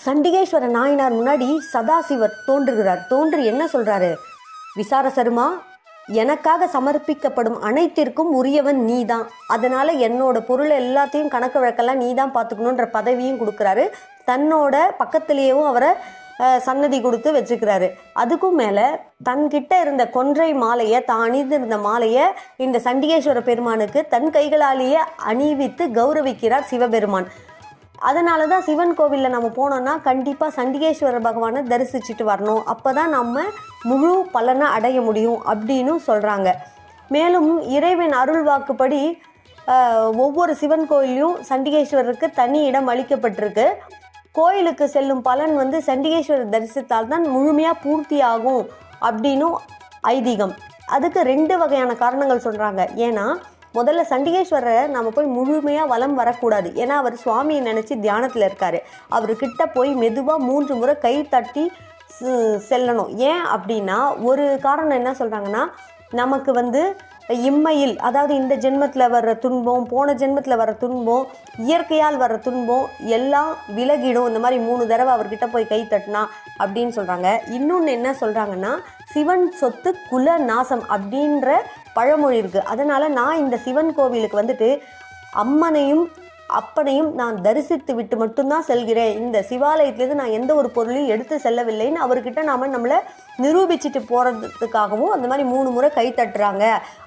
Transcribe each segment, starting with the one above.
சண்டிகேஸ்வர நாயனார் முன்னாடி சதாசிவர் தோன்றுகிறார். தோன்றி என்ன சொல்றாரு? விசாரசருமா, எனக்காக சமர்ப்பிக்கப்படும் அனைத்திற்கும் உரியவன் நீ தான், அதனால என்னோட பொருள் எல்லாத்தையும் கணக்கு வழக்கெல்லாம் நீ தான் பார்த்துக்கணுன்ற பதவியும் கொடுக்குறாரு. தன்னோட பக்கத்திலேயும் அவரை சன்னதி கொடுத்து வச்சுக்கிறாரு. அதுக்கும் மேலே தன்கிட்ட இருந்த கொன்றை மாலையை, தான் அணிந்திருந்த மாலையை இந்த சண்டிகேஸ்வர பெருமானுக்கு தன் கைகளாலேயே அணிவித்து கௌரவிக்கிறார் சிவபெருமான். அதனால தான் சிவன் கோவிலில் நம்ம போனோம்னா கண்டிப்பாக சண்டிகேஸ்வர பகவானை தரிசிச்சுட்டு வரணும், அப்போ தான் நம்ம முழு பலனை அடைய முடியும் அப்படின்னு சொல்கிறாங்க. மேலும் இறைவன் அருள் வாக்குப்படி ஒவ்வொரு சிவன் கோயிலையும் சண்டிகேஸ்வரருக்கு தனி இடம் அளிக்கப்பட்டிருக்கு. கோயிலுக்கு செல்லும் பலன் சண்டிகேஸ்வரர் தரிசித்தால் தான் முழுமையாக பூர்த்தி ஆகும் அப்படின்னும் ஐதீகம். அதுக்கு 2 வகையான காரணங்கள் சொல்கிறாங்க. ஏன்னா முதல்ல சண்டிகேஸ்வரரை நம்ம போய் முழுமையாக வலம் வரக்கூடாது. ஏன்னா அவர் சுவாமியை நினச்சி தியானத்தில் இருக்கார். அவர்கிட்ட போய் மெதுவாக 3 முறை கை தட்டி செல்லணும். ஏன் அப்படின்னா ஒரு காரணம் என்ன சொல்கிறாங்கன்னா, நமக்கு இம்மையில், அதாவது இந்த ஜென்மத்தில் வர்ற துன்பம், போன ஜென்மத்தில் வர்ற துன்பம், இயற்கையால் வர்ற துன்பம் எல்லாம் விலகிடும் இந்த மாதிரி 3 தடவை அவர்கிட்ட போய் கை தட்டினா அப்படின்னு சொல்கிறாங்க. இன்னொன்று என்ன சொல்கிறாங்கன்னா, சிவன் சொத்து குல நாசம் அப்படின்ற பழமொழி இருக்குது. அதனால் நான் இந்த சிவன் கோவிலுக்கு அம்மனையும் அப்பனையும் நான் தரிசித்து விட்டு மட்டும்தான் செல்கிறேன், இந்த சிவாலயத்திலேருந்து நான் எந்த ஒரு பொருளையும் எடுத்து செல்லவில்லைன்னு அவர்கிட்ட நம்மளை நிரூபிச்சுட்டு போகிறதுக்காகவும் அந்த மாதிரி 3 முறை கை தட்டுறாங்க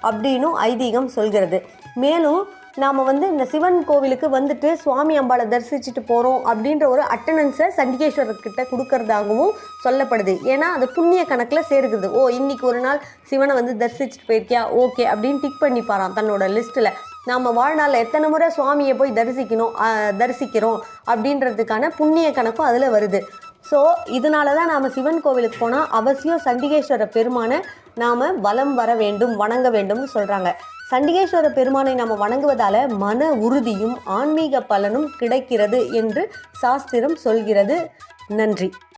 அப்படின்னும் ஐதீகம் சொல்கிறது. மேலும் நாம் இந்த சிவன் கோவிலுக்கு சுவாமி அம்பாளை தரிசிச்சுட்டு போகிறோம் அப்படின்ற ஒரு அட்டண்டன்ஸை சண்டிகேஸ்வரர்கிட்ட கொடுக்கறதாகவும் சொல்லப்படுது. ஏன்னா அது புண்ணிய கணக்கில் சேர்க்குது. இன்னைக்கு ஒரு நாள் சிவனை தரிசிச்சுட்டு போயிருக்கியா, ஓகே அப்படின்னு டிக் பண்ணிப்பாராம் தன்னோட லிஸ்ட்டில். நாம் வாழ்நாளில் எத்தனை முறை சுவாமியை போய் தரிசிக்கிறோம் அப்படின்றதுக்கான புண்ணிய கணக்கும் அதில் வருது. ஸோ இதனால தான் நாம் சிவன் கோவிலுக்கு போனால் அவசியம் சண்டிகேஸ்வர பெருமானை நாம் வலம் வர வேண்டும், வணங்க வேண்டும்னு சொல்கிறாங்க. சண்டிகேஸ்வர பெருமானை நாம் வணங்குவதால் மன உறுதியும் ஆன்மீக பலனும் கிடைக்கிறது என்று சாஸ்திரம் சொல்கிறது. நன்றி.